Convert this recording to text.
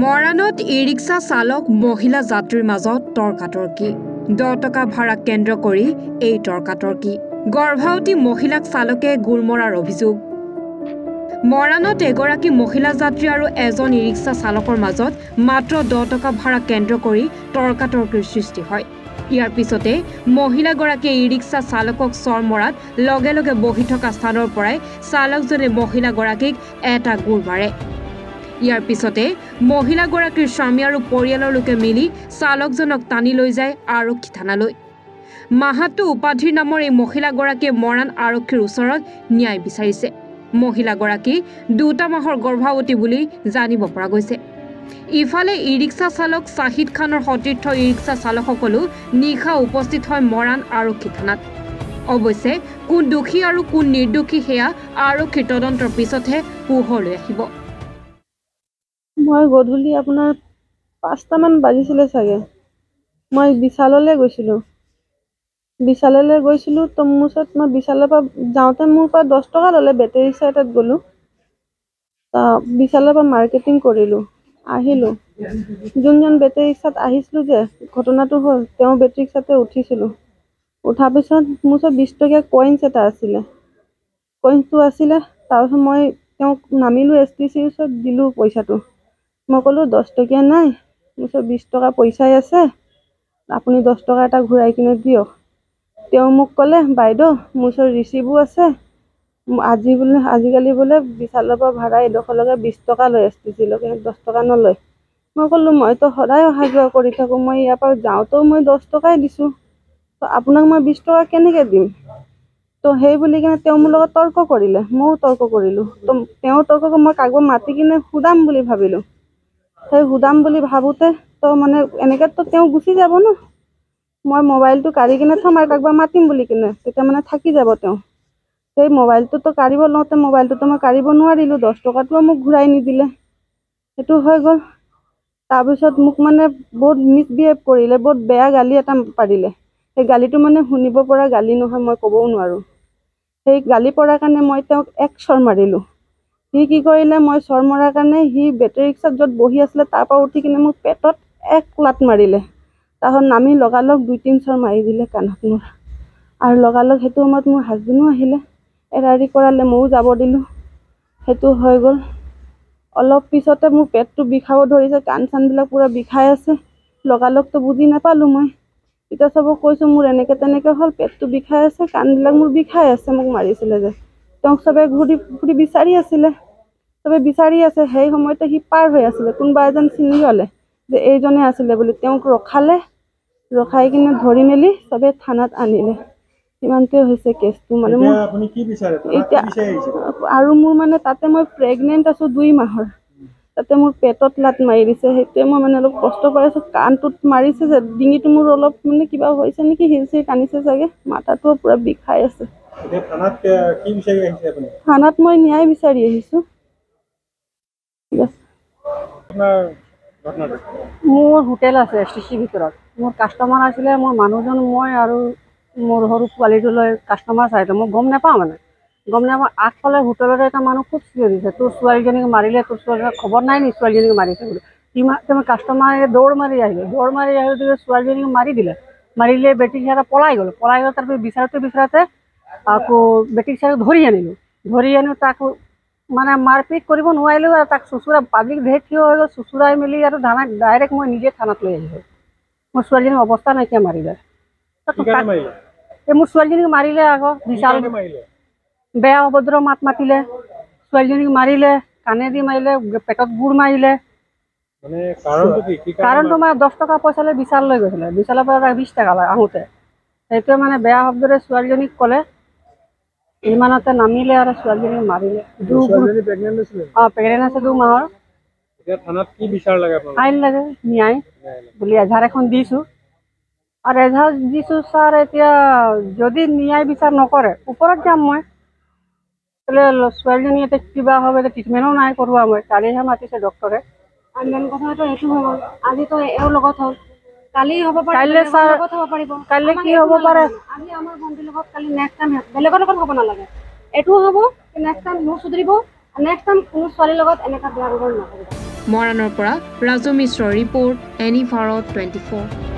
মৰাণত ই-ৰিক্সা চালক মহিলা যাত্ৰীৰ মাজত তৰ্কাতৰ্কি 10 টকা ভাড়া কেন্দ্ৰ কৰি এই তৰ্কাতৰ্কি গৰ্ভৱতী মহিলাক চালকে গুলমৰাৰ অভিযোগ মৰাণত এগৰাকী মহিলা যাত্ৰী আৰু এজন ই-ৰিক্সা চালকৰ মাজত মাত্ৰ 10 টকা ভাড়া কেন্দ্ৰ কৰি তৰ্কাতৰ্কিৰ সৃষ্টি হয় ইয়াৰ পিছতে মহিলাগৰাকীয়ে ই-ৰিক্সা চালকক চৰ মৰাত লগে লগে বহি থকা স্থানৰ পৰাই চালকজনে মহিলাগৰাকীক এটা গুৰ মাৰে ইয়াৰ পিছতে মহিলাগৰাকীৰ স্বামী আৰু পৰিয়ালৰ লোকে মিলি চালকজনক টানি লৈ যায় আৰক্ষী থানালৈ মাহাতো উপাধিৰ নামৰ এই মহিলাগৰাকীয়ে মৰাণ আৰক্ষীৰ ওচৰত ন্যায় বিচাৰিছে মহিলাগৰাকী 2 মাহৰ গৰ্ভৱতী বুলি জানিব পৰা গৈছে ইফালে ই-ৰিক্সা চালক শাহিদ খানৰ সতীৰ্থ ই-ৰিক্সা চালকসকলো নিশা উপস্থিত হয় মৰাণ আৰক্ষী থানাত অৱশ্যে কোন দোষী আৰু কোন নিৰ্দোষী সেয়া আৰক্ষীৰ তদন্তৰ পিছতহে পোহৰলৈ আহিব মই গধূলি আপোনাৰ 5টা মান বাজিছিলে চাগে মই বিশাললৈ গৈছিলোঁ তো মোৰ ওচৰত মই বিশালৰ পৰা যাওঁতে মোৰ পৰা 10 টকা ল'লে বেটেৰী ৰিক্সা এটাত গ'লোঁ বিশালৰ পৰা মাৰ্কেটিং কৰিলোঁ আহিলোঁ যোনজন বেটেৰী ৰিক্সাত আহিছিলোঁ যে ঘটনাটো হ'ল তেওঁ বেটেৰী ৰিক্সাতে উঠিছিলোঁ উঠাৰ পিছত মোৰ ওচৰত 20 টকীয়া কইনছ এটা আছিলে কইনছটো আছিলে তাৰপিছত মই তেওঁক নামিলোঁ STCৰ ওচৰত দিলোঁ পইচাটো মই ক'লোঁ 10 টকীয়া নাই মোৰ ওচৰত 20 টকা পইচাই আছে আপুনি 10 টকা এটা ঘূৰাই কিনে দিয়ক তেওঁ মোক ক'লে বাইদেউ মোৰ ওচৰত ৰিচিভো আছে আজিকালি বোলে বিশালৰ পৰা ভাড়া এডোখৰলৈকে 20 টকা লয় STCলৈকে 10 টকা নলয় মই ক'লোঁ মইতো সদায় অহা যোৱা কৰি থাকোঁ মই ইয়াৰ পৰা যাওঁতেও মই 10 টকাই দিছোঁ তো আপোনাক মই 20 টকা কেনেকৈ দিম তো সেই বুলি কিনে তেওঁ মোৰ লগত তৰ্ক কৰিলে ময়ো তৰ্ক কৰিলোঁ তো তেওঁ তৰ্ক মই কাগজ মাতি কিনে সুদাম বুলি ভাবিলোঁ সেই সুদাম বুলি ভাবোঁতে তো মানে এনেকৈতো তেওঁ গুচি যাব ন মই মোবাইলটো কাঢ়ি কিনে থম আৰু কাৰোবাক মাতিম বুলি কিনে তেতিয়া মানে থাকি যাব তেওঁ সেই মোবাইলটোতো কাঢ়িব লওঁতে মোবাইলটোতো মই কাঢ়িব নোৱাৰিলোঁ 10 টকাটোও মোক ঘূৰাই নিদিলে সেইটো হৈ গ'ল তাৰপিছত মোক মানে বহুত মিছবিহেভ কৰিলে বহুত বেয়া গালি এটা পাৰিলে সেই গালিটো মানে শুনিব পৰা গালি নহয় মই ক'বও নোৱাৰোঁ সেই গালি পৰাৰ কাৰণে মই তেওঁক এক চৰ মাৰিলোঁ সি কি কৰিলে মই চৰ মৰাৰ কাৰণে সি বেটেৰী ৰিক্সাত য'ত বহি আছিলে তাৰ পৰা উঠি কিনে মোক পেটত এক লাট মাৰিলে তাৰপিছত নামি লগালগ 2-3 চৰ মাৰি দিলে কাণত মোৰ আৰু লগালগ সেইটো সময়ত মোৰ হাজবেণ্ডো আহিলে এৰাৰি কৰালে ময়ো যাব দিলোঁ সেইটো হৈ গ'ল অলপ পিছতে মোৰ পেটটো বিষাব ধৰিছে কাণ চানবিলাক পূৰা বিষাই আছে লগালগতো বুজি নাপালোঁ মই এতিয়া চবক কৈছোঁ মোৰ এনেকৈ তেনেকৈ হ'ল পেটটো বিষাই আছে কাণবিলাক মোৰ বিষাই আছে মোক মাৰিছিলে যে তেওঁক চবে ঘূৰি বিচাৰি আছিলে চবে বিচাৰি আছে সেই সময়তে সি পাৰ হৈ আছিলে কোনোবা এজন চিনি ল'লে যে এইজনে আছিলে বুলি তেওঁক ৰখাই কিনে ধৰি মেলি চবে থানাত আনিলে ইমানটোৱে হৈছে কেছটো মানে মোৰ এতিয়া আৰু মোৰ মানে তাতে মই প্ৰেগনেণ্ট আছোঁ 2 মাহৰ তাতে মোৰ পেটত লাট মাৰি দিছে সেইটোৱে মই মানে অলপ কষ্ট পাই আছোঁ কাণটোত মাৰিছে যে ডিঙিটো মোৰ অলপ মানে কিবা হৈছে নেকি হিলচিৰ কানিছে চাগে মাথাটো পূৰা বিষাই আছে থানাত মই ন্যায় বিচাৰি আহিছোঁ মোৰ হোটেল আছে STCৰ ভিতৰত মোৰ কাষ্টমাৰ আছিলে মোৰ মানুহজন মই আৰু মোৰ সৰু পোৱালিটোলৈ কাষ্টমাৰ চাইছোঁ মই গম নাপাওঁ আগফালে হোটেলতে এটা মানুহ খুব চিঞৰিছে তোৰ ছোৱালীজনীক মাৰিলে তোৰ ছোৱালীজনীক খবৰ নাই নি ছোৱালীজনীক মাৰিছে বুলি তুমি কাষ্টমাৰে দৌৰ মাৰি আহিলে ছোৱালীজনীক মাৰিলে বেটেৰী ৰিক্সাটা পলাই গ'ল তাৰপিছত বিচাৰোঁতে আকৌ বেটেৰী ৰিক্সাটো ধৰি আনি তাক মানে মাৰপিট কৰিব নোৱাৰিলোঁ আৰু তাক চুচুৰা পাব্লিক ধেৰ থিয় হৈ গ'ল চুচুৰাই মেলি আৰু ডাইৰেক্ট মই নিজে থানাত লৈ আহিলোঁ মোৰ ছোৱালীজনীৰ অৱস্থা নাইকিয়া মাৰিলে মোৰ ছোৱালীজনীক মাৰিলে আকৌ বিশাল বেয়া অভদ্ৰ মাত মাতিলে ছোৱালীজনীক মাৰিলে কাণেদি মাৰিলে পেটত গুৰ মাৰিলে কাৰণটো মানে 10 টকা পইচা লৈ বিশাল লৈ গৈছিলে বিশালৰ পৰা 20 টকা লয় আহোঁতে সেইটোৱে মানে বেয়া শব্দৰে ছোৱালীজনীক ক'লে ইমানতে নামিলে আৰু ছোৱালীজনীক মাৰিলে প্ৰেগনেণ্ট আছে 2 মাহৰ আইন লাগে ন্যায় বুলি এজাহাৰ এখন দিছোঁ আৰু এজাহাৰ দিছোঁ ছাৰ এতিয়া যদি ন্যায় বিচাৰ নকৰে ওপৰত যাম মই ছোৱালীজনী এতিয়া কিবা হ'ব এতিয়া ট্ৰিটমেণ্টো নাই কৰোৱা মই কালিহে মাতিছে ডক্টৰে আৰু মেইন কথাটো এইটো হৈ গ'ল আজিতো এওঁৰ লগত হ'ল কালি হ'ব পাৰে কাইলৈ কি হ'ব পাৰে আজি আমাৰ ভণ্টিৰ লগত কালি নেক্সট টাইম বেলেগৰ লগত হ'ব নালাগে এইটোও হ'ব নেক্সট টাইম মোৰ সুধৰিব নেক্সট টাইম কোনো ছোৱালীৰ লগত এনেকুৱা বেয়া ব্যৱহাৰ নকৰিব মৰাণৰ পৰা ৰাজু মিশ্ৰৰ ৰিপৰ্ট, এনি ভাৰত 24।